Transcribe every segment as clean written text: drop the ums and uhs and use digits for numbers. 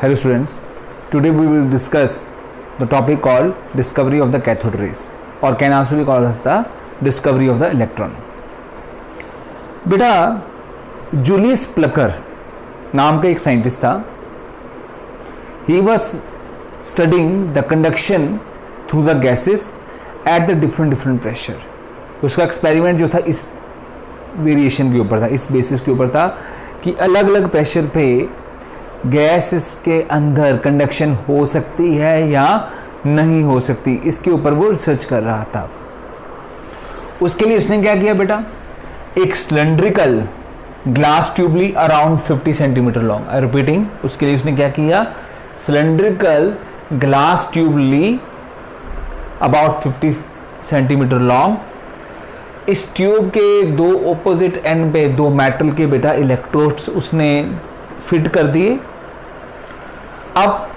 Hello students, today we will discuss the topic called discovery of the cathode rays or can also be called as the discovery of the electron. बेटा Julius Plucker नाम का एक scientist था. He was studying the conduction through the gases at the different pressure. उसका experiment जो था इस variation के ऊपर था, इस बेसिस के ऊपर था कि अलग अलग प्रेशर पे गैस के अंदर कंडक्शन हो सकती है या नहीं हो सकती, इसके ऊपर वो रिसर्च कर रहा था. उसके लिए उसने क्या किया बेटा, एक सिलेंड्रिकल ग्लास ट्यूब ली around 50 centimetre long. I repeating, उसके लिए उसने क्या किया, सिलेंड्रिकल ग्लास ट्यूब ली अबाउट 50 सेंटीमीटर लॉन्ग. इस ट्यूब के दो ऑपोजिट एंड पे दो मेटल के बेटा इलेक्ट्रोड्स उसने फिट कर दिए. अब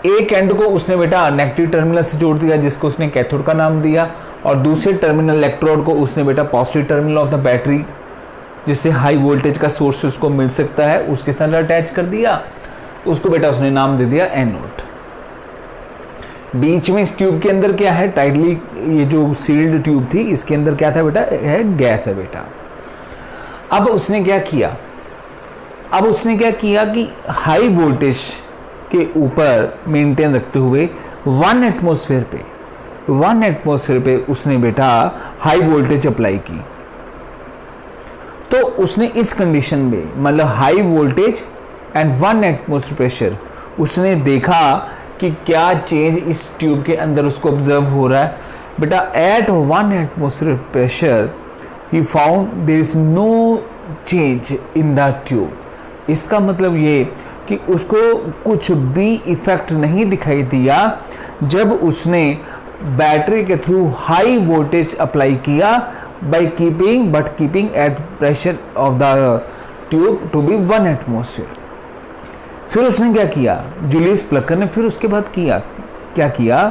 एक एंड को उसने बेटा नेगेटिव टर्मिनल से जोड़ दिया जिसको उसने कैथोड का नाम दिया, और दूसरे टर्मिनल इलेक्ट्रोड को उसने बेटा positive terminal of the battery जिससे हाई वोल्टेज का सोर्स उसको मिल सकता है उसके साथ अटैच कर दिया. उसको बेटा उसने नाम दे दिया एनोड. बीच में इस ट्यूब के अंदर क्या है, टाइटली ये जो सील्ड ट्यूब थी इसके अंदर क्या था बेटा, है गैस है बेटा. अब उसने क्या किया कि हाई वोल्टेज के ऊपर मेंटेन रखते हुए 1 एटमॉस्फेयर पे उसने बेटा हाई वोल्टेज अप्लाई की. तो उसने इस कंडीशन में मतलब high voltage and 1 atmosphere pressure उसने देखा कि क्या चेंज इस ट्यूब के अंदर उसको ऑब्जर्व हो रहा है. बेटा at 1 atmosphere pressure he found there is no change in the tube. इसका मतलब ये कि उसको कुछ भी इफेक्ट नहीं दिखाई दिया जब उसने बैटरी के थ्रू हाई वोल्टेज अप्लाई किया by keeping at pressure of the tube to be 1 atmosphere. फिर उसने क्या किया, जूलियस प्लकर ने फिर उसके बाद क्या किया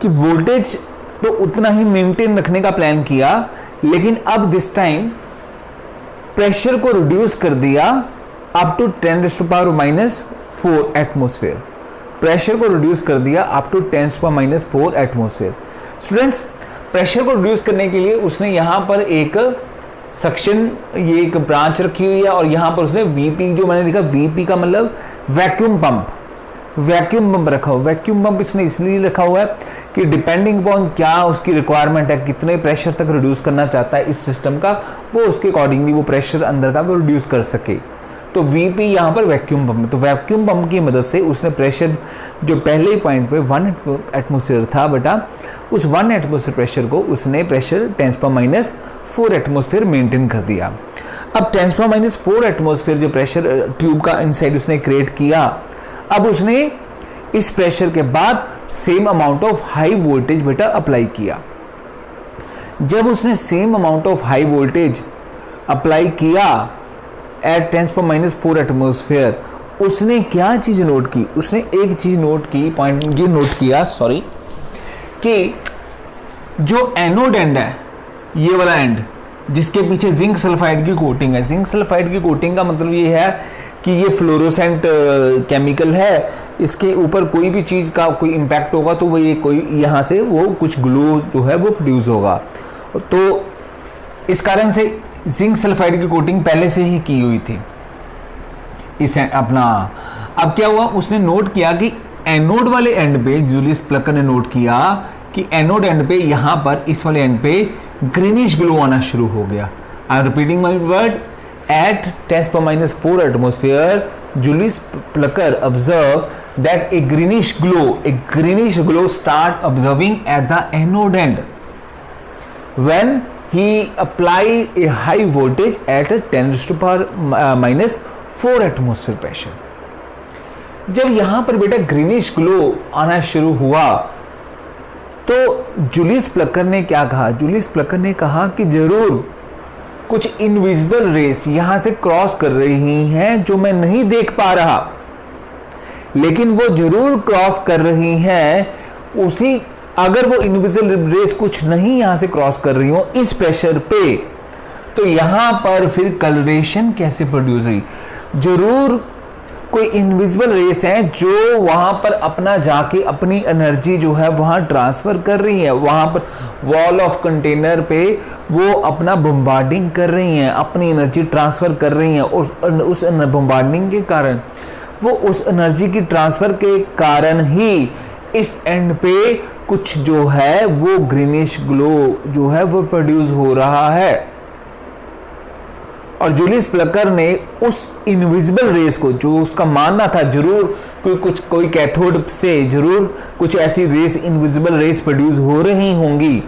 कि वोल्टेज तो उतना ही मेंटेन रखने का प्लान किया, लेकिन अब दिस टाइम प्रेशर को रिड्यूस कर दिया अप टू 10⁻⁻⁴ एटमॉस्फेयर. प्रेशर को रिड्यूस कर दिया up to 10⁻⁴ atmosphere. Students, pressure को रिड्यूस करने के लिए उसने यहाँ पर एक सक्शन, ये एक ब्रांच रखी हुई है और यहाँ पर उसने वीपी, जो मैंने लिखा वीपी का मतलब वैक्यूम पंप रखा हुआ. वैक्यूम पंप इसने इसलिए रखा हुआ है कि डिपेंडिंग अपॉन क्या उसकी रिक्वायरमेंट है, कितने प्रेशर तक रिड्यूस करना चाहता है इस सिस्टम का, वो उसके अकॉर्डिंगली वो प्रेशर अंदर का वो रिड्यूस कर सके. तो वीपी यहाँ पर वैक्यूम पंप. तो वैक्यूम पंप की मदद से उसने प्रेशर जो पहले पॉइंट पे 1 एटमॉस्फेयर था बेटा, उस 1 एटमॉस्फेयर प्रेशर को उसने प्रेशर 10⁻⁴ एटमॉस्फेयर मेंटेन कर दिया. अब 10⁻⁴ एटमॉस्फेयर जो प्रेशर ट्यूब का इनसाइड उसने क्रिएट किया, अब उसने इस प्रेशर के बाद same amount of high voltage बेटा अप्लाई किया. जब उसने same amount of high voltage apply किया एट 10⁻⁴ एटमॉस्फेयर, उसने क्या चीज नोट की, उसने एक चीज नोट की, पॉइंट ये नोट किया सॉरी, कि जो एनोड एंड है, ये वाला एंड जिसके पीछे जिंक सल्फाइड की कोटिंग है. जिंक सल्फाइड की कोटिंग का मतलब ये है कि ये फ्लोरोसेंट केमिकल है, इसके ऊपर कोई भी चीज़ का कोई इम्पैक्ट होगा तो वो ये कोई यहाँ से वो कुछ ग्लो जो है वो प्रोड्यूस होगा. तो इस कारण से जिंक सल्फाइड की कोटिंग पहले से ही की हुई थी इस अपना. अब क्या हुआ, उसने नोट किया कि एनोड वाले एंड पे, जूलियस प्लकर ने नोट किया कि एनोड एंड पे यहाँ पर इस वाले एंड पे ग्रीनिश ग्लो आना शुरू हो गया. I am repeating my word, at 10⁻⁴ atmosphere Julius Plucker observe that a greenish glow start observing at the anode and when he apply a high voltage at a 10⁻⁴ atmosphere pressure. जब यहां पर बेटा greenish glow आना शुरू हुआ तो Julius Plucker ने क्या कहा, जूलियस प्लकर ने कहा कि जरूर कुछ इनविजिबल रेस यहां से क्रॉस कर रही हैं जो मैं नहीं देख पा रहा, लेकिन वो जरूर क्रॉस कर रही हैं. उसी अगर वो इनविजिबल रेस कुछ नहीं यहां से क्रॉस कर रही हो इस प्रेशर पे, तो यहां पर फिर कलरेशन कैसे प्रोड्यूस हुई, जरूर कोई इनविजिबल रेस हैं जो वहां पर अपना जाके अपनी एनर्जी जो है वहां ट्रांसफर कर रही है, वहां पर वॉल ऑफ कंटेनर पे वो अपना बम्बार्डिंग कर रही हैं, अपनी एनर्जी ट्रांसफर कर रही हैं, और उस बम्बार्डिंग के कारण वो उस एनर्जी की ट्रांसफर के कारण ही इस एंड पे कुछ जो है वो ग्रीनिश ग्लो जो है वो प्रोड्यूस हो रहा है। और जूलियस प्लकर ने उस इनविजिबल रेस को, जो उसका मानना था जरूर कोई कैथोड से जरूर कुछ ऐसी रेस, इनविजिबल रेस प्रोड्यूस हो रही होंगी,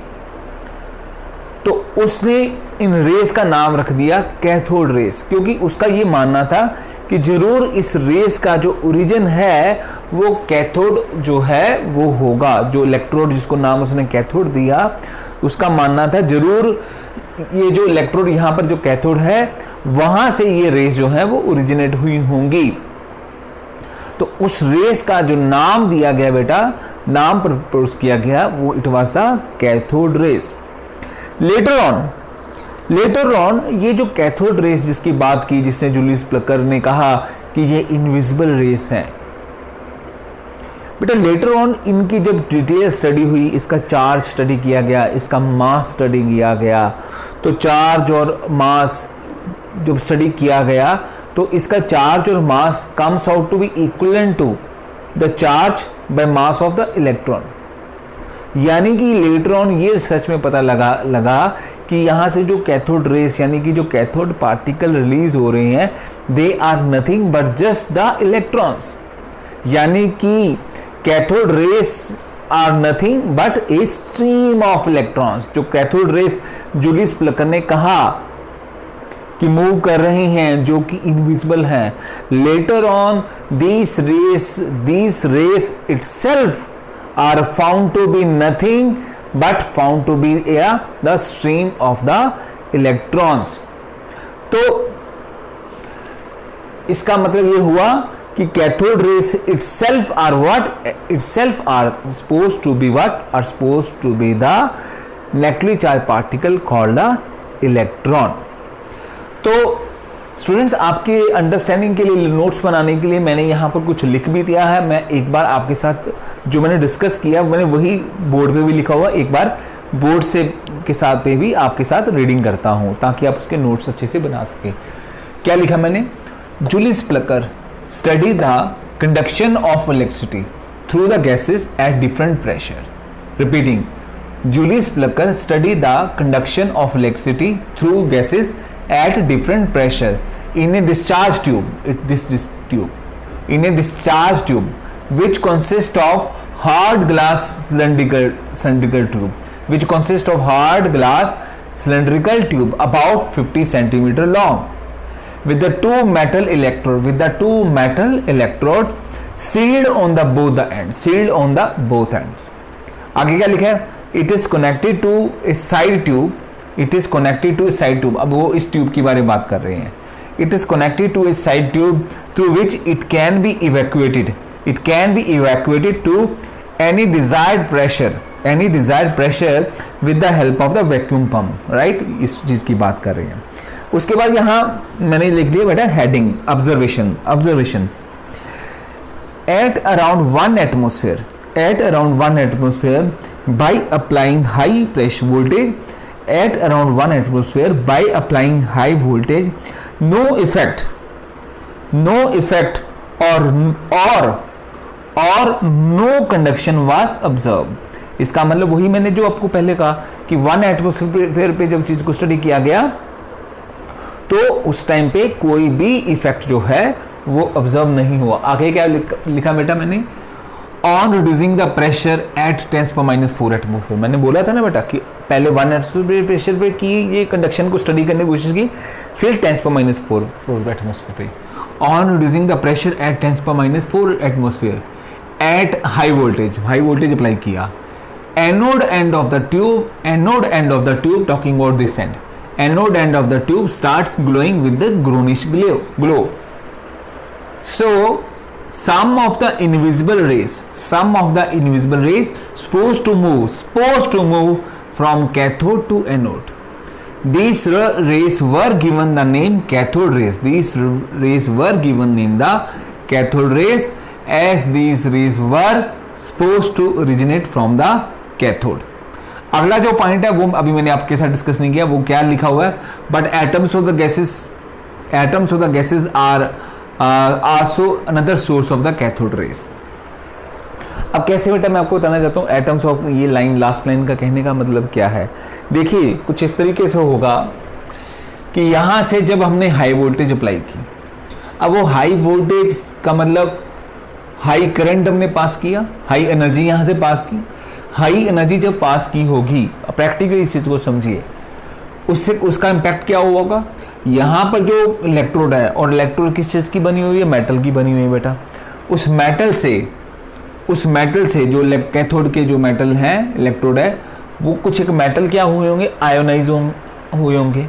तो उसने इन रेस का नाम रख दिया कैथोड रेस, क्योंकि उसका ये मानना था कि जरूर इस रेस का जो ओरिजिन है वो कैथोड जो है वो होगा। जो इलेक्ट्रोड जिसको नाम उसने कैथोड दिया, उसका मानना था जरूर ये जो इलेक्ट्रोड यहाँ पर जो कैथोड है वहां से ये रेस जो है वो ओरिजिनेट हुई होंगी। तो उस रेस का जो नाम दिया गया बेटा, नाम प्रपोज किया गया, वो it was the cathode race. Later on ये जो कैथोड रेस जिसकी बात की, जिसने जूलियस प्लकर ने कहा कि ये इनविजिबल रेस है, बेटा लेटर ऑन इनकी जब डिटेल स्टडी हुई, इसका चार्ज स्टडी किया गया, इसका मास स्टडी किया गया, तो चार्ज और मास जब स्टडी किया गया तो इसका चार्ज और mass comes out to be equivalent to the charge by mass of the electron. यानी कि लेटर ऑन ये रिसर्च में पता लगा कि यहाँ से जो कैथोड रेस यानी कि जो कैथोड पार्टिकल रिलीज हो रहे हैं, they are nothing but just the electrons. यानी कि cathode rays are nothing but a stream of electrons. जो कैथोड रेस जूलियस प्लकर ने कहा कि मूव कर रहे हैं, जो कि इनविजिबल हैं, later on this rays itself are found to be nothing but found to be the stream of the electrons. तो इसका मतलब ये हुआ कि cathode rays itself are supposed to be the negatively charged particle called the electron। तो students, आपके understanding के लिए, नोट्स बनाने के लिए मैंने यहाँ पर कुछ लिख भी दिया है। मैं एक बार आपके साथ जो मैंने डिस्कस किया मैंने वही बोर्ड पे भी लिखा हुआ, एक बार बोर्ड से के साथ पे भी आपके साथ रीडिंग करता हूँ ताकि आप उसके नोट्स अच्छे से बना सकें। क्या लिखा मैंने? Julius Plucker study the conduction of electricity through the gases at different pressure. Repeating, Julius Plucker studied the conduction of electricity through gases at different pressure in a discharge tube. In a discharge tube, which consists of hard glass cylindrical tube about 50 centimeter long, with the two metal electrode sealed on the both ends। आगे क्या लिखा है? It is connected to a side tube। अब वो इस tube की बारे में बात कर रहे हैं। It is connected to a side tube through which it can be evacuated to any desired pressure with the help of the vacuum pump। right, इस चीज की बात कर रहे हैं। उसके बाद यहां मैंने लिख दिया बेटा heading, observation at around 1 atmosphere by applying high pressure voltage, no effect or no conduction was observed। इसका मतलब वही मैंने जो आपको पहले कहा कि 1 एटमॉस्फेयर पे जब चीज को स्टडी किया गया तो उस टाइम पे कोई भी इफेक्ट जो है वो ऑब्जर्व नहीं हुआ। आगे क्या लिखा बेटा मैंने? On reducing the pressure at 10⁻⁴ atmosphere. मैंने बोला था ना बेटा कि पहले 1 एटमॉस्फेयर प्रेशर पे की ये कंडक्शन को स्टडी करने की कोशिश की, फिर 10⁻⁴ एटमॉस्फेयर पे। On reducing the pressure at 10⁻⁴ atmosphere at high voltage apply किया। Anode end of the tube talking about this end, anode end of the tube starts glowing with the greenish glow। So some of the invisible rays supposed to move from cathode to anode, these rays were given the name cathode rays। cathode rays as these rays were supposed to originate from the cathode. अगला जो point है वो अभी मैंने आपके साथ discuss नहीं किया, वो क्या लिखा हुआ है, but atoms of the gases are also another source of the cathode rays. अब कैसे बेटा मैं आपको बताना चाहता हूँ एटम्स ऑफ, ये लाइन लास्ट लाइन का कहने का मतलब क्या है. देखिए कुछ इस तरीके से होगा कि यहाँ से जब हमने हाई वोल्टेज अप्लाई की, अब वो हाई वोल्टेज का मतलब हाई करंट हमने पास किया, हाई एनर्जी यहाँ से पास की. हाई एनर्जी जब पास की होगी, प्रैक्टिकली इस चीज़ को समझिए, उससे उसका इम्पैक्ट क्या होगा. यहाँ पर जो इलेक्ट्रोड है, और इलेक्ट्रोड किस चीज़ की बनी हुई है, मेटल की बनी हुई है बेटा. उस मेटल से जो कैथोड के जो मेटल हैं, इलेक्ट्रोड है, वो कुछ एक मेटल क्या हुए होंगे, आयोनाइज हुए होंगे.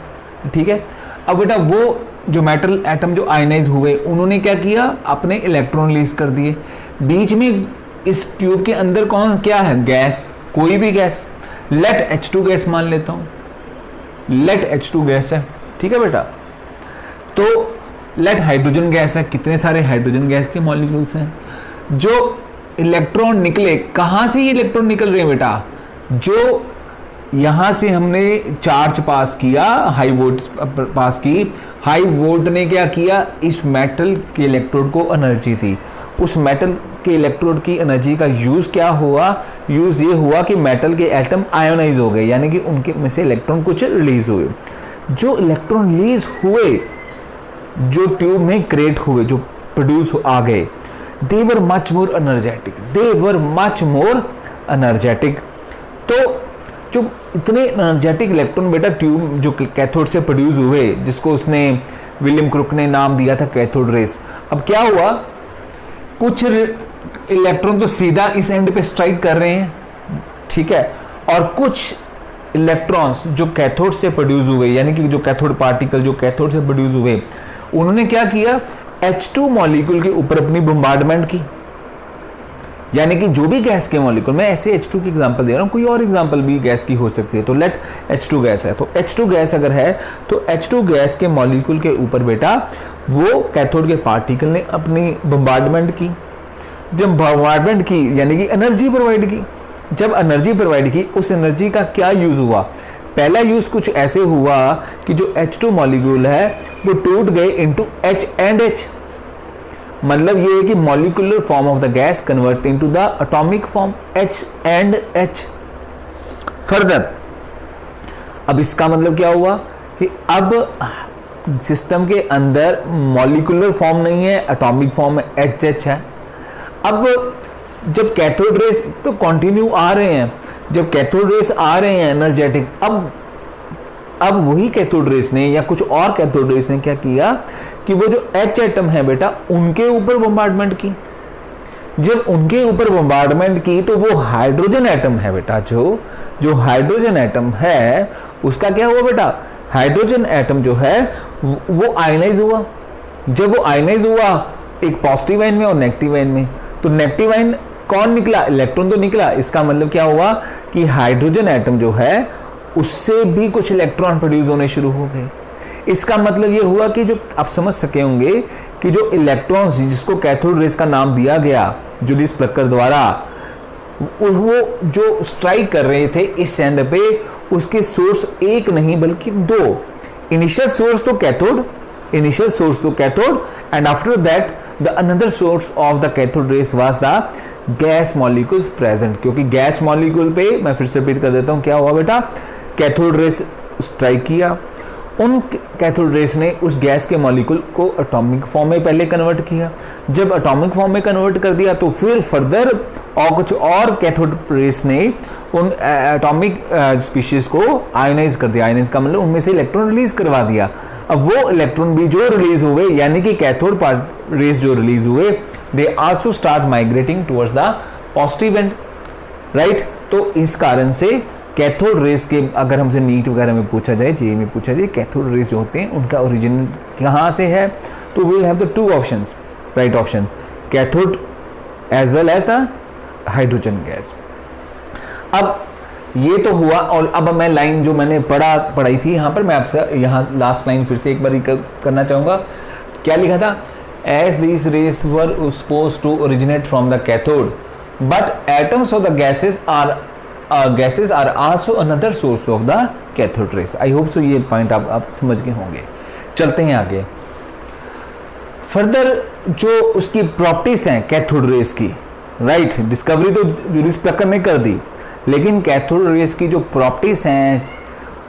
ठीक है. अब बेटा वो जो मेटल एटम जो आयोनाइज हुए, उन्होंने क्या किया, अपने इलेक्ट्रॉन रिलीज कर दिए. बीच में इस ट्यूब के अंदर कौन क्या है, गैस, कोई भी गैस, लेट H2 गैस मान लेता हूँ, लेट H2 गैस है. ठीक है बेटा. तो लेट हाइड्रोजन गैस है, कितने सारे हाइड्रोजन गैस के मॉलिक्यूल्स हैं. जो इलेक्ट्रॉन निकले, कहाँ से ये इलेक्ट्रॉन निकल रहे हैं बेटा, जो यहाँ से हमने चार्ज पास किया, हाई वोल्ट पास की, हाई वोल्ट ने क्या किया, इस मेटल के इलेक्ट्रोड को एनर्जी दी. उस मेटल के इलेक्ट्रोड की एनर्जी का यूज़ क्या हुआ, यूज़ ये हुआ कि मेटल के एटम आयोनाइज हो गए, यानी कि उनके में से इलेक्ट्रॉन कुछ रिलीज हुए. जो इलेक्ट्रॉन रिलीज हुए, जो ट्यूब में क्रिएट हुए, जो प्रोड्यूस आ गए, they were much more energetic. तो जो इतने एनर्जेटिक इलेक्ट्रॉन बेटा ट्यूब जो कैथोड से प्रोड्यूस हुए, जिसको उसने विलियम क्रुक ने नाम दिया था कैथोड रेस. अब क्या हुआ, कुछ इलेक्ट्रॉन तो सीधा इस एंड पे स्ट्राइक कर रहे हैं, ठीक है, और कुछ इलेक्ट्रॉन्स जो कैथोड से प्रोड्यूस हुए, यानी कि जो कैथोड पार्टिकल जो कैथोड से प्रोड्यूस हुए, उन्होंने क्या किया, H2 मॉलिक्यूल के ऊपर अपनी बम्बार्डमेंट की. यानी कि जो भी गैस के मॉलिक्यूल, मैं ऐसे H2 की एग्जांपल दे रहा हूँ, कोई और एग्जांपल भी गैस की हो सकती है. तो लेट H2 गैस है, तो H2 गैस अगर है तो H2 गैस के मॉलिक्यूल के ऊपर बेटा वो कैथोड के पार्टिकल ने अपनी बम्बार्डमेंट की. जब बम्बार्डमेंट की यानी कि एनर्जी प्रोवाइड की. जब एनर्जी प्रोवाइड की, उस एनर्जी का क्या यूज़ हुआ, पहला यूज़ कुछ ऐसे हुआ कि जो H2 मॉलिक्यूल है वो टूट गए इनटू H एंड H. मतलब ये है कि molecular form of the gas convert into the atomic form H and H. Further अब इसका मतलब क्या हुआ कि अब सिस्टम के अंदर मॉलिक्यूलर फॉर्म नहीं है, एटॉमिक फॉर्म HH है. अब जब कैथोड रेस तो कंटिन्यू आ रहे हैं, जब कैथोड रेस आ रहे हैं एनर्जेटिक, अब वही कैथोड रेस ने या कुछ और कैथोड रेस ने क्या किया कि वो जो H एटम है बेटा उनके ऊपर बम्बार्डमेंट की. जब उनके ऊपर बम्बार्डमेंट की तो वो हाइड्रोजन एटम है बेटा, जो हाइड्रोजन एटम है उसका क्या हुआ बेटा, हाइड्रोजन एटम जो है वो आयनाइज हुआ. जब वो आयनाइज हुआ एक पॉजिटिव आयन में और नेगेटिव आयन में, तो नेगेटिव आयन कौन निकला, इलेक्ट्रॉन तो निकला. इसका मतलब क्या हुआ कि हाइड्रोजन एटम जो है उससे भी कुछ इलेक्ट्रॉन प्रोड्यूस होने शुरू हो गए. इसका मतलब ये हुआ कि जो आप समझ सके होंगे कि जो इलेक्ट्रॉन्स जिसको कैथोड रेस का नाम दिया गया जूलियस प्लक्कर द्वारा, वो जो स्ट्राइक कर रहे थे इस एंड पे, उसके सोर्स एक नहीं बल्कि दो. इनिशियल सोर्स तो cathode and after that the another source of the cathode race was the gas molecules present. क्योंकि गैस मॉलिक्यूल पे, मैं फिर से रिपीट कर देता हूँ, क्या हुआ बेटा, कैथोड रेस स्ट्राइक किया, उन कैथोड रेस ने उस गैस के मॉलिक्यूल को एटॉमिक फॉर्म में पहले कन्वर्ट किया. जब एटॉमिक फॉर्म में कन्वर्ट कर दिया तो फिर फर्दर और कुछ और कैथोड रेस ने उन एटॉमिक स्पीशीज को आयोनाइज कर दिया. आयोनाइज का मतलब उनमें से इलेक्ट्रॉन रिलीज करवा दिया. अब वो इलेक्ट्रॉन भी जो रिलीज हुए, यानी कि कैथोड रेस जो रिलीज हुए, they also start migrating towards the positive and, right. तो इस कारण से कैथोड रेस के, अगर हमसे नीट वगैरह में पूछा जाए, जेईई में पूछा जाए, कैथोड रेस जो होते हैं उनका ओरिजिन कहाँ से है, तो we will have the two options, right option, cathode as well as the hydrogen gas. अब ये तो हुआ, और अब मैं लाइन जो मैंने पढ़ाई थी यहाँ पर, मैं आपसे यहाँ लास्ट लाइन फिर से एक बार करना चाहूँगा. क्या लिखा था, as these rays were supposed to originate from the cathode, but atoms of the gases are also another source of the cathode rays. I hope so ये पॉइंट आप समझ गए होंगे. चलते हैं आगे. फर्दर जो उसकी प्रॉपर्टीज हैं कैथोड रेस की, राइट, डिस्कवरी तो यूरिस प्लकर ने कर दी, लेकिन कैथोड रेस की जो प्रॉपर्टीज हैं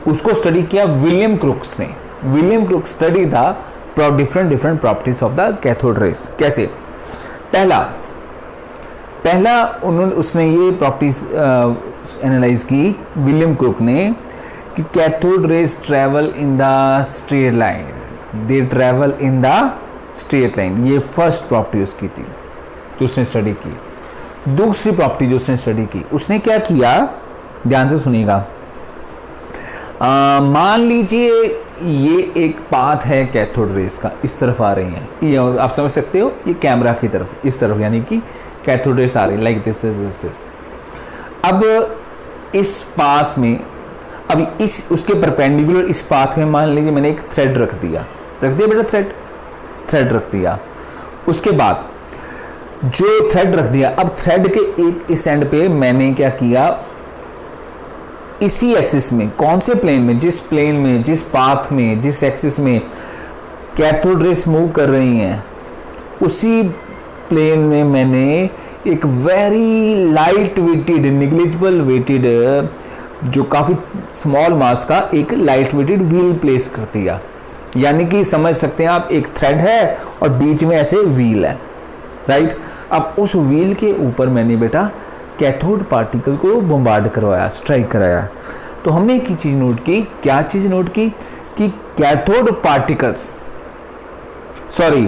उसको स्टडी किया विलियम क्रुक्स ने. William crooks study the different properties of the cathode race. कैसे? पहला उसने ये प्रॉपर्टीज एनालाइज की विलियम क्रुक ने कि cathode race travel in the straight line, they travel in the straight line. ये फर्स्ट प्रॉपर्टी उसकी थी जो उसने स्टडी की. दूसरी प्रॉपर्टी जो उसने स्टडी की, उसने क्या किया, ध्यान से सुनिएगा. मान लीजिए ये एक पाथ है कैथोड रेस का, इस तरफ आ रही है, ये आप समझ सकते हो, ये कैमरा की तरफ, इस तरफ, यानी कि कैथोड रेस आ रही है लाइक दिस. अब इस पाथ में, अब इस उसके परपेंडिकुलर इस पाथ में मान लीजिए मैंने एक थ्रेड रख दिया बेटा, थ्रेड रख दिया. उसके बाद जो थ्रेड रख दिया, अब थ्रेड के एक इस एंड पे मैंने क्या किया, इसी एक्सिस में, कौन से प्लेन में, जिस प्लेन में, जिस पाथ में, जिस एक्सिस में कैथोड रेस मूव कर रही हैं, उसी प्लेन में मैंने एक very light weighted, negligible weighted, जो काफ़ी स्मॉल मास का एक लाइट वेटेड व्हील प्लेस कर दिया. यानी कि समझ सकते हैं आप, एक थ्रेड है और बीच में ऐसे व्हील है, राइट. अब उस व्हील के ऊपर मैंने बेटा कैथोड पार्टिकल को बम्बार्ड करवाया, स्ट्राइक कराया. तो हमने एक चीज़ नोट की, क्या चीज़ नोट की कि कैथोड पार्टिकल्स, सॉरी,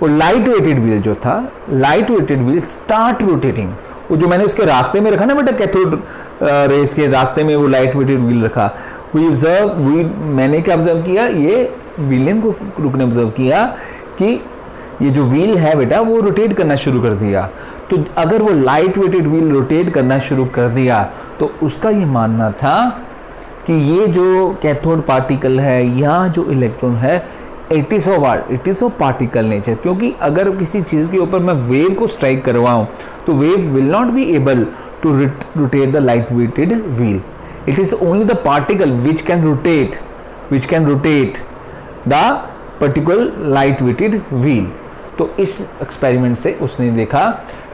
वो लाइट वेटेड व्हील जो था, light weighted wheel start rotating. वो जो मैंने उसके रास्ते में रखा ना बेटा, कैथोड रेस के रास्ते में वो लाइट वेटेड व्हील रखा, मैंने क्या ऑब्जर्व किया, ये विलियम क्रुक ने ऑब्जर्व किया कि ये जो व्हील है बेटा वो रोटेट करना शुरू कर दिया. तो अगर वो लाइट वेटेड व्हील रोटेट करना शुरू कर दिया तो उसका ये मानना था कि ये जो कैथोड पार्टिकल है या जो इलेक्ट्रॉन है, it is of particle nature. क्योंकि अगर किसी चीज़ के ऊपर मैं वेव को स्ट्राइक करवाऊँ तो wave will not be able to rotate the light weighted wheel. It is only the particle which can rotate the particular light weighted wheel. तो इस एक्सपेरिमेंट से उसने देखा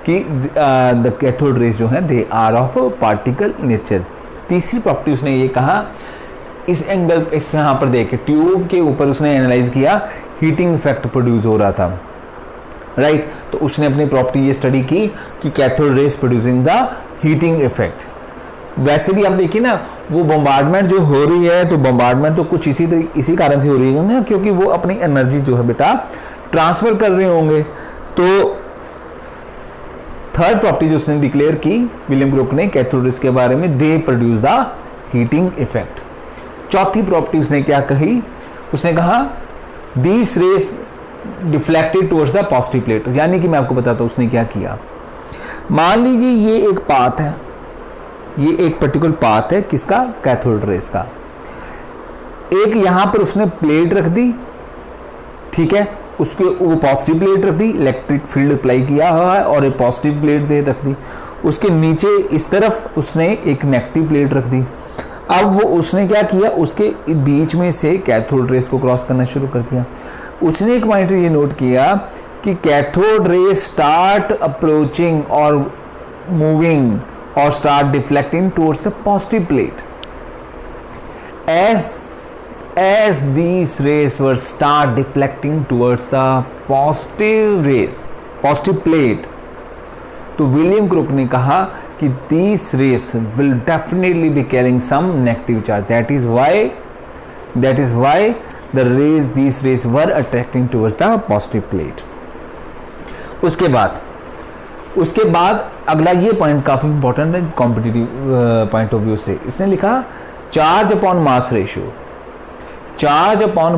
कि द कैथोड रेस जो है they are of particle nature. तीसरी property उसने ये कहा, इस एंगल, इस यहाँ पर देख ट्यूब के ऊपर उसने एनालाइज किया, हीटिंग इफेक्ट प्रोड्यूस हो रहा था, राइट. तो उसने अपनी प्रॉपर्टी ये स्टडी की कि cathode race producing the heating effect. वैसे भी आप देखिए ना, वो बम्बार्डमेंट जो हो रही है, तो बम्बार्डमेंट तो कुछ इसी कारण से हो रही है ना, क्योंकि वो अपनी एनर्जी जो है बेटा ट्रांसफर कर रहे होंगे. तो थर्ड प्रॉपर्टी जो उसने डिक्लेयर की विलियम क्रुक ने कैथोड रेस के बारे में, they produce the heating effect. चौथी प्रॉपर्टी उसने क्या कही, उसने कहा these rays deflected towards the positive plate. यानी कि मैं आपको बताता हूँ उसने क्या किया. मान लीजिए ये एक पाथ है, ये एक पर्टिकुलर पाथ है किसका, कैथोड रेस का. एक यहां पर उसने प्लेट रख दी, ठीक है, उसके वो पॉजिटिव प्लेट रख दी, इलेक्ट्रिक फील्ड अप्लाई किया हुआ है और एक पॉजिटिव प्लेट दे रख दी. उसके नीचे इस तरफ उसने एक नेगेटिव प्लेट रख दी. अब वो उसने क्या किया, उसके बीच में से कैथोड रेस को क्रॉस करना शुरू कर दिया. उसने एक पॉइंट ये नोट किया कि कैथोड रेस स्टार्ट अप्रोचिंग और moving or start deflecting towards the positive plate. As these rays were start deflecting towards the positive plate, तो विलियम क्रुक ने कहा कि these rays will definitely be carrying some negative charge. That is why these rays were attracting towards the positive plate. उसके बाद अगला ये point काफ़ी important है कॉम्पिटिटिव पॉइंट ऑफ व्यू से. इसने लिखा charge upon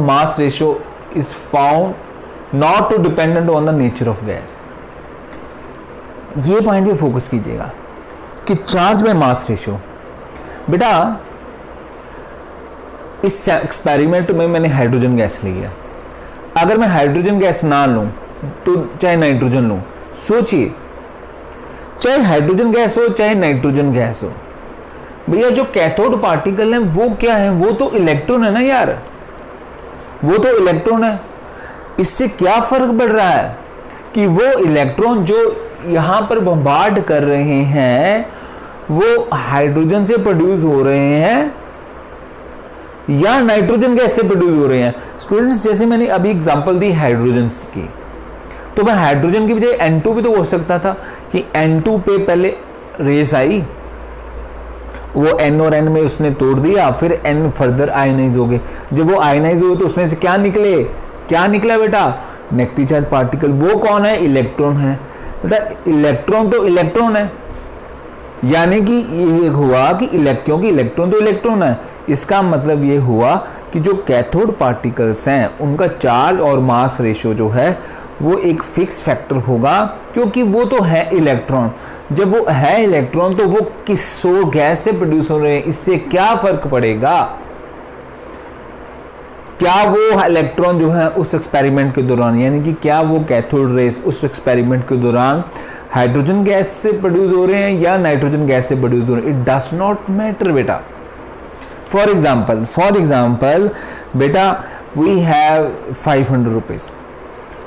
mass ratio is found not to dependent on the nature of gas. ये पॉइंट पे फोकस कीजिएगा कि चार्ज बाय मास रेशियो. बेटा इस एक्सपेरिमेंट में मैंने हाइड्रोजन गैस ली है. अगर मैं हाइड्रोजन गैस ना लूँ तो चाहे नाइट्रोजन लो, सोचिए चाहे हाइड्रोजन गैस हो चाहे नाइट्रोजन गैस हो, भैया जो कैथोड पार्टिकल है वो क्या है, वो तो इलेक्ट्रॉन है ना यार, वो तो इलेक्ट्रॉन है। इससे क्या फर्क पड़ रहा है कि वो इलेक्ट्रॉन जो यहां पर बम्बार्ड कर रहे हैं वो हाइड्रोजन से प्रोड्यूस हो रहे हैं या नाइट्रोजन गैस से प्रोड्यूस हो रहे हैं। स्टूडेंट्स जैसे मैंने अभी एग्जांपल दी हाइड्रोजन की, तो मैं हाइड्रोजन की बजाय N2 भी तो हो सकता था कि N2 पे पहले रेस आई, वो N और N में उसने तोड़ दिया, फिर N फर्दर आयनाइज हो गए। जब वो आयनाइज हुए तो उसमें से क्या निकले, क्या निकला बेटा, नेगेटिव चार्ज पार्टिकल। वो कौन है, इलेक्ट्रॉन है बेटा। इलेक्ट्रॉन तो इलेक्ट्रॉन है, यानी कि ये हुआ कि क्योंकि इलेक्ट्रॉन तो इलेक्ट्रॉन है, इसका मतलब ये हुआ कि जो कैथोड पार्टिकल्स हैं उनका चार्ज और मास रेशियो जो है वो एक फिक्स फैक्टर होगा, क्योंकि वो तो है इलेक्ट्रॉन। जब वो है इलेक्ट्रॉन तो वो किस गैस से प्रोड्यूस हो रहे हैं, इससे क्या फर्क पड़ेगा। क्या वो इलेक्ट्रॉन जो है उस एक्सपेरिमेंट के दौरान, यानी कि क्या वो कैथोड रेस उस एक्सपेरिमेंट के दौरान हाइड्रोजन गैस से प्रोड्यूस हो रहे हैं या नाइट्रोजन गैस से प्रोड्यूस हो रहे हैं, इट डज नॉट मैटर बेटा। फॉर एग्जाम्पल बेटा वी हैव 500 रुपीज।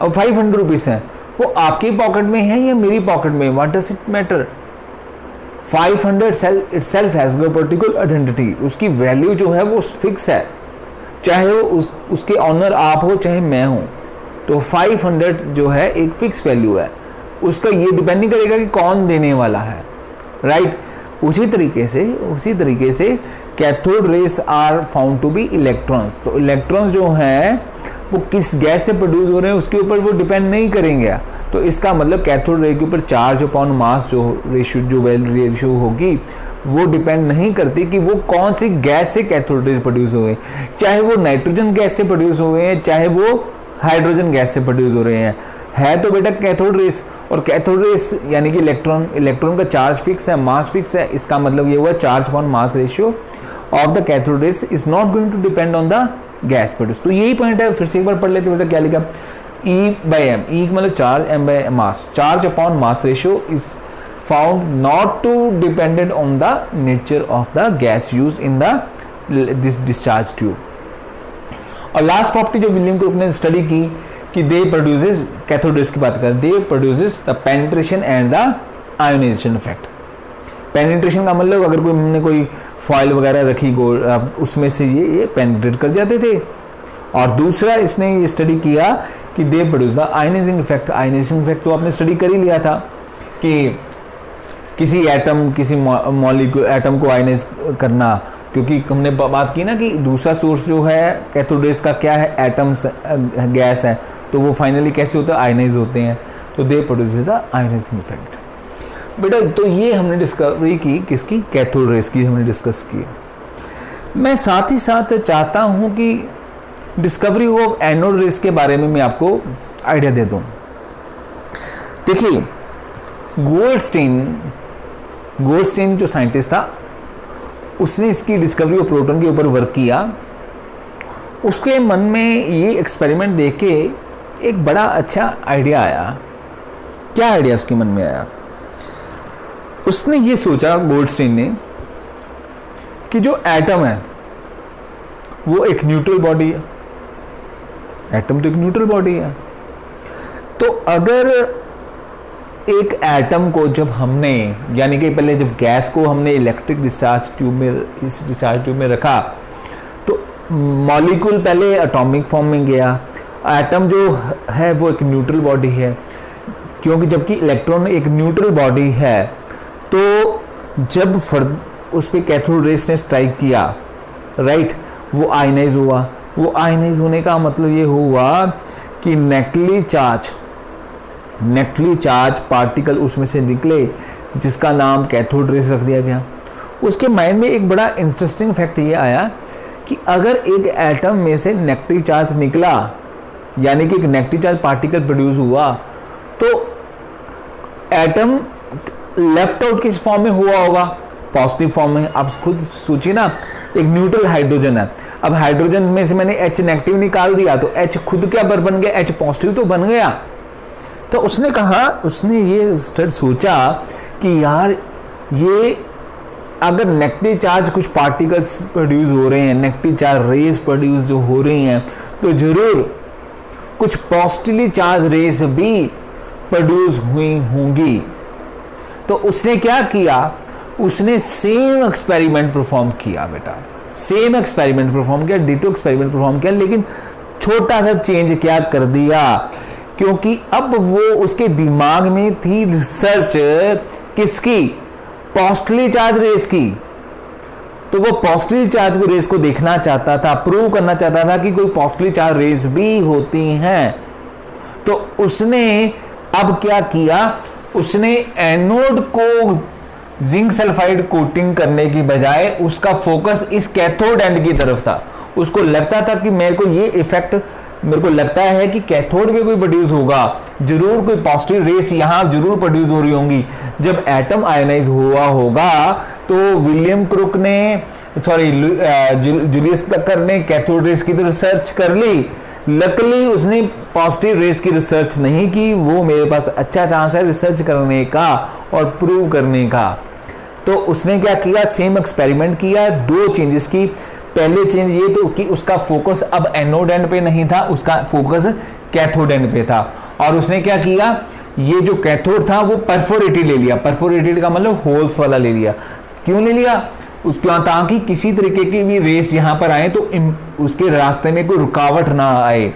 अब 500 रुपीज है, वो आपकी पॉकेट में है या मेरी पॉकेट में, what does it matter. 500 itself has a particular identity, उसकी वैल्यू जो है वो फिक्स है, चाहे वो उसके ऑनर आप हो चाहे मैं हूं। तो 500 जो है एक फिक्स वैल्यू है, उसका ये डिपेंड नहीं करेगा कि कौन देने वाला है, राइट। उसी तरीके से cathode rays are found to be electrons. तो इलेक्ट्रॉन्स जो हैं वो किस गैस से प्रोड्यूस हो रहे हैं उसके ऊपर वो डिपेंड नहीं करेंगे। तो इसका मतलब कैथोड रे के ऊपर चार्ज अपॉन मास जो रेशियो होगी वो डिपेंड नहीं करती कि वो कौन सी गैस से कैथोड रे प्रोड्यूस हुए, चाहे वो नाइट्रोजन गैस से प्रोड्यूस हुए हैं चाहे वो हाइड्रोजन गैस से प्रोड्यूस हो रहे हैं। है तो बेटा कैथोड रेस, और कैथोड रेस यानी कि इलेक्ट्रॉन का चार्ज फिक्स है, मास फिक्स है। इसका मतलब ये हुआ charge upon mass ratio of the cathode rays is not going to depend on the gas produce. तो यही पॉइंट है, फिर से एक बार पढ़ लेते बेटा क्या लिखा, E/m, E मतलब चार्ज, M/मास, charge upon mass ratio is found not to dependent on the nature of the gas use in the discharge tube. और लास्ट प्रॉपर्टी जो विलियम क्रूक ने स्टडी की कि दे प्रोड्यूसेस, कैथोड रेस की बात करें, they produces the penetration and the ionisation effect. Penetration का मतलब अगर हमने कोई फॉइल वगैरह रखी उसमें से ये पेनिट्रेट कर जाते थे। और दूसरा इसने ये स्टडी किया कि they produce the ionising effect. Ionising effect तो आपने स्टडी कर ही लिया था कि किसी एटम, किसी मॉलिक्यूल एटम को आयोनाइज करना, क्योंकि हमने बात की ना कि दूसरा सोर्स जो है कैथोड रेस का क्या है, एटम्स गैस है, तो वो फाइनली कैसे होता है, आयोनाइज होते हैं। तो they produce the ionising effect बेटा। तो ये हमने डिस्कवरी की, किसकी, कैथोड रेस की हमने डिस्कस की। मैं साथ ही साथ चाहता हूं कि डिस्कवरी ऑफ एनोड रेस के बारे में मैं आपको आइडिया दे दूं। देखिए गोल्डस्टीन जो साइंटिस्ट था उसने इसकी डिस्कवरी ऑफ प्रोटॉन के ऊपर वर्क किया। उसके मन में ये एक्सपेरिमेंट देख के एक बड़ा अच्छा आइडिया आया। क्या आइडिया उसके मन में आया, उसने ये सोचा गोल्डस्टीन ने कि जो एटम है वो एक न्यूट्रल बॉडी है, एटम तो एक न्यूट्रल बॉडी है। तो अगर एक एटम को जब हमने, यानी कि पहले जब गैस को हमने इलेक्ट्रिक डिस्चार्ज ट्यूब में, इस डिस्चार्ज ट्यूब में रखा, तो मॉलिक्यूल पहले एटॉमिक फॉर्म में गया। एटम जो है वो एक न्यूट्रल बॉडी है, क्योंकि जबकि इलेक्ट्रॉन एक न्यूट्रल बॉडी है, तो जब उस पर कैथोड रेस ने स्ट्राइक किया, राइट, वो आयनाइज हुआ। वो आयनाइज होने का मतलब ये हुआ कि नेगेटिवली चार्ज पार्टिकल उसमें से निकले, जिसका नाम कैथोड रेस रख दिया गया। उसके माइंड में एक बड़ा इंटरेस्टिंग फैक्ट ये आया कि अगर एक एटम में से नेगेटिव चार्ज निकला, यानी कि एक नेगेटिव चार्ज पार्टिकल प्रोड्यूस हुआ, तो एटम लेफ्ट आउट किस फॉर्म में हुआ होगा, पॉजिटिव फॉर्म में। आप खुद सोचिए ना, एक न्यूट्रल हाइड्रोजन है, अब हाइड्रोजन में से मैंने H नेगेटिव निकाल दिया तो H खुद क्या बन गया, H पॉजिटिव तो बन गया, तो उसने कहा, उसने ये सोचा कि यार ये अगर नेगेटिव चार्ज कुछ पार्टिकल्स प्रोड्यूस हो रहे हैं, नेगेटिव चार्ज रेस प्रोड्यूस जो हो रही हैं, तो जरूर कुछ पॉजिटिवली चार्ज रेस भी प्रोड्यूस हुई होंगी। तो उसने क्या किया, उसने सेम एक्सपेरिमेंट परफॉर्म किया बेटा, सेम एक्सपेरिमेंट परफॉर्म किया, डिटो एक्सपेरिमेंट परफॉर्म किया, लेकिन छोटा सा चेंज क्या कर दिया, क्योंकि अब वो उसके दिमाग में थी रिसर्च किसकी, पॉजिटिवली चार्ज रेस की। तो वो पॉजिटिव चार्ज को रेस को देखना चाहता था, प्रूव करना चाहता था कि कोई पॉजिटिव चार्ज रेस भी होती हैं। तो उसने अब क्या किया, उसने एनोड को जिंक सल्फाइड कोटिंग करने की बजाय उसका फोकस इस कैथोड एंड की तरफ था। उसको लगता था कि मेरे को ये इफेक्ट, मेरे को लगता है कि कैथोड में कोई प्रोड्यूस होगा, जरूर कोई पॉजिटिव रेस यहां जरूर प्रोड्यूस हो रही होंगी। जब एटम आयनाइज हुआ होगा तो विलियम क्रुक ने, सॉरी जूलियस प्लकर ने कैथोड रेस की तो रिसर्च कर ली, लकली उसने पॉजिटिव रेस की रिसर्च नहीं की। वो मेरे पास अच्छा चांस है रिसर्च करने का और प्रूव करने का। तो उसने क्या किया, सेम एक्सपेरिमेंट किया, दो चेंजेस की। पहले चेंज ये तो कि उसका फोकस अब एनोड एंड पे नहीं था, उसका फोकस कैथोड एंड पे था। और उसने क्या किया, ये जो कैथोड था वो परफोरेटेड ले लिया। परफोरेटेड का मतलब होल्स वाला ले लिया। क्यों ले लिया, ताकि किसी तरीके की भी रेस यहां पर आए तो उसके रास्ते में कोई रुकावट ना आए।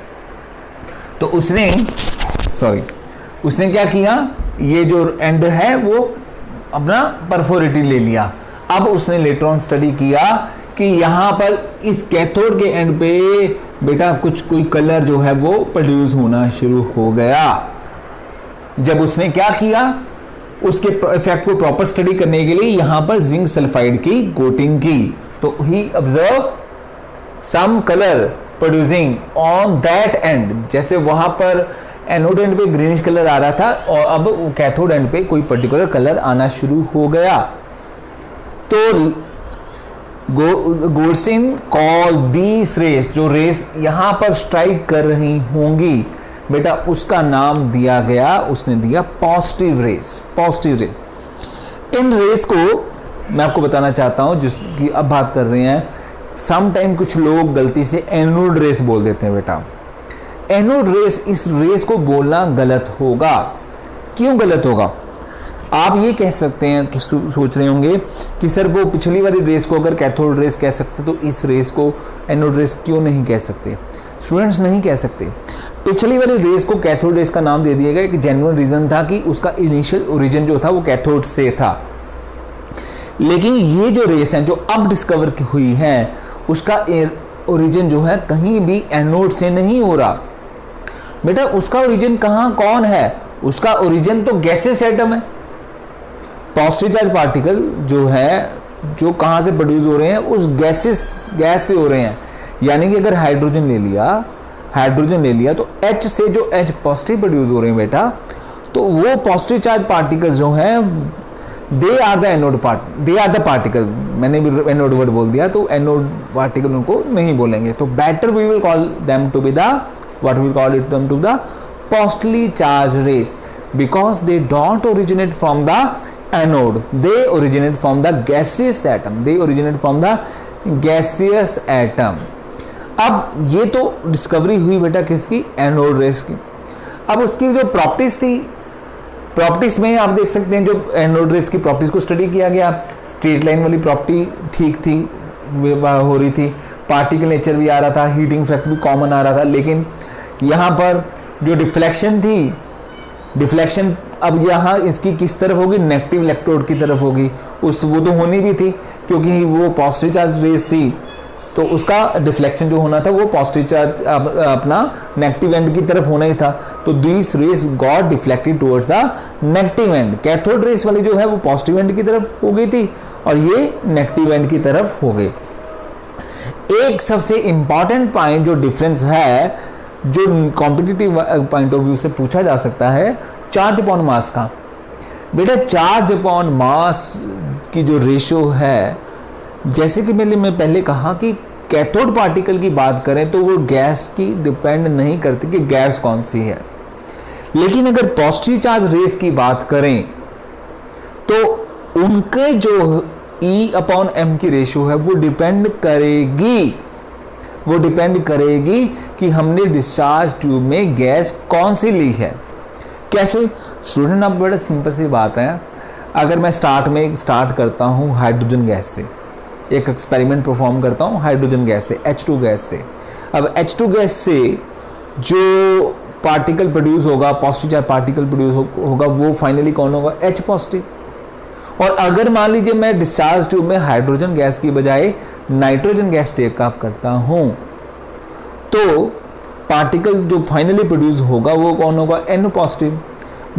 तो उसने क्या किया, ये जो एंड है वो अपना परफोरेटेड ले लिया। अब उसने लेटर ऑन स्टडी किया कि यहां पर इस कैथोड के एंड पे बेटा कोई कलर जो है वो प्रोड्यूस होना शुरू हो गया। जब उसने क्या किया, उसके इफेक्ट को प्रॉपर स्टडी करने के लिए यहां पर जिंक सल्फाइड की कोटिंग की, तो he observe some colour producing on that end. जैसे वहां पर एनोड एंड पे ग्रीनिश कलर आ रहा था और अब कैथोड एंड पे कोई पर्टिकुलर कलर आना शुरू हो गया। तो गोल्डस्टीन कॉल दीस रेस, जो रेस यहां पर स्ट्राइक कर रही होंगी बेटा, उसका नाम दिया गया, उसने दिया positive race. Positive race, in race को मैं आपको बताना चाहता हूं जिसकी अब बात कर रहे हैं। सम टाइम कुछ लोग गलती से एनोड रेस बोल देते हैं बेटा। एनोड रेस, इस रेस को बोलना गलत होगा। क्यों गलत होगा, आप ये कह सकते हैं कि सोच रहे होंगे कि सर वो पिछली वाली रेस को अगर कैथोड रेस कह सकते तो इस रेस को एनोड रेस क्यों नहीं कह सकते। स्टूडेंट्स नहीं कह सकते। पिछली वाली रेस को कैथोड रेस का नाम दे दिया गया, एक जेन्युइन रीजन था कि उसका इनिशियल ओरिजिन जो था वो कैथोड से था। लेकिन ये जो रेस है जो अब डिस्कवर हुई है उसका ओरिजिन जो है कहीं भी एनोड से नहीं हो रहा बेटा। उसका ओरिजिन कौन है, उसका ओरिजिन तो गैसेस एटम है। पॉजिटिव चार्ज पार्टिकल जो है, जो कहां से प्रोड्यूस हो रहे हैं, उस गैस से हो रहे हैं। यानी कि अगर हाइड्रोजन ले लिया तो H से जो H पॉजिटिव प्रोड्यूस हो रहे हैं बेटा, तो वो पॉजिटिव चार्ज पार्टिकल्स जो हैं they are the anode they are the particle. मैंने भी एनोड वर्ड बोल दिया, तो एनोड पार्टिकल उनको नहीं बोलेंगे। तो better we will call them to be the what we call it them to the positively charge rays, because they don't originate from the anode, they originate from the gaseous atom, they originate from the gaseous atom। अब ये तो discovery हुई बेटा किसकी, anode rays की। अब उसकी जो प्रॉपर्टीज थी, प्रॉपर्टीज में आप देख सकते हैं जो एनोड रेस की प्रॉपर्टीज को स्टडी किया गया। स्ट्रेट लाइन वाली प्रॉपर्टी ठीक थी, हो रही थी, पार्टिकल नेचर भी आ रहा था, हीटिंग इफेक्ट भी कॉमन आ रहा था। लेकिन यहाँ पर जो डिफ्लेक्शन थी, डिफ्लेक्शन अब यहाँ इसकी किस तरफ होगी, नेगेटिव इलेक्ट्रोड की तरफ होगी। वो तो होनी भी थी क्योंकि वो पॉजिटिव चार्ज रेस थी, तो उसका डिफ्लेक्शन जो होना था वो पॉजिटिव चार्ज अपना नेगेटिव एंड की तरफ होना ही था। तो this rays got deflected towards the negative end. Cathode rays वाली जो है वो पॉजिटिव एंड की तरफ हो गई थी और ये नेगेटिव एंड की तरफ हो गई। एक सबसे इंपॉर्टेंट पॉइंट जो डिफरेंस है, जो कॉम्पिटिटिव पॉइंट ऑफ व्यू से पूछा जा सकता है, चार्ज अपॉन मास का। बेटा चार्ज अपॉन मास की जो रेशियो है, जैसे कि मैं पहले कहा कि कैथोड पार्टिकल की बात करें तो वो गैस की डिपेंड नहीं करती कि गैस कौन सी है। लेकिन अगर पॉजिटिव चार्ज रेस की बात करें तो उनके जो E/m की रेशियो है वो डिपेंड करेगी कि हमने डिस्चार्ज ट्यूब में गैस कौन सी ली है। कैसे स्टूडेंट, अब बड़ा सिंपल सी बात है। अगर मैं स्टार्ट करता हूँ हाइड्रोजन गैस से, एक एक्सपेरिमेंट परफॉर्म करता हूँ हाइड्रोजन गैस से, H2 गैस से। अब H2 गैस से जो पार्टिकल प्रोड्यूस होगा, पॉजिटिव चार्ज पार्टिकल प्रोड्यूस होगा, वो फाइनली कौन होगा? H positive. और अगर मान लीजिए मैं डिस्चार्ज ट्यूब में हाइड्रोजन गैस की बजाय नाइट्रोजन गैस टेकअप करता हूँ, तो पार्टिकल जो फाइनली प्रोड्यूस होगा वो कौन होगा? N positive.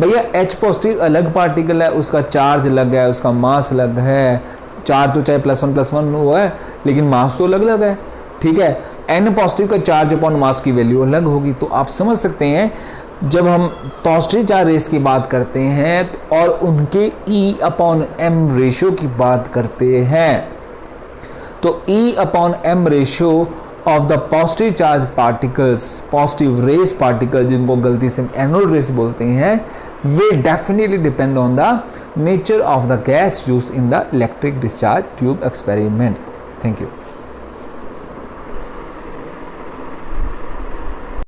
भैया H पॉजिटिव अलग पार्टिकल है, उसका चार्ज अलग है, उसका मास अलग है। चार्ज तो चाहे +1 हुआ है, लेकिन मास तो अलग अलग है, ठीक है। N पॉजिटिव का चार्ज अपॉन मास की वैल्यू अलग होगी। तो आप समझ सकते हैं जब हम पॉजिटिव चार्ज रेस की बात करते हैं और उनके E/m रेशियो की बात करते हैं, तो E/m ratio of the positive charge particles, positive rays particle जिनको गलती से एनोड रेस बोलते हैं, वे definitely depend on the nature of the gas used in the electric discharge tube experiment. Thank you.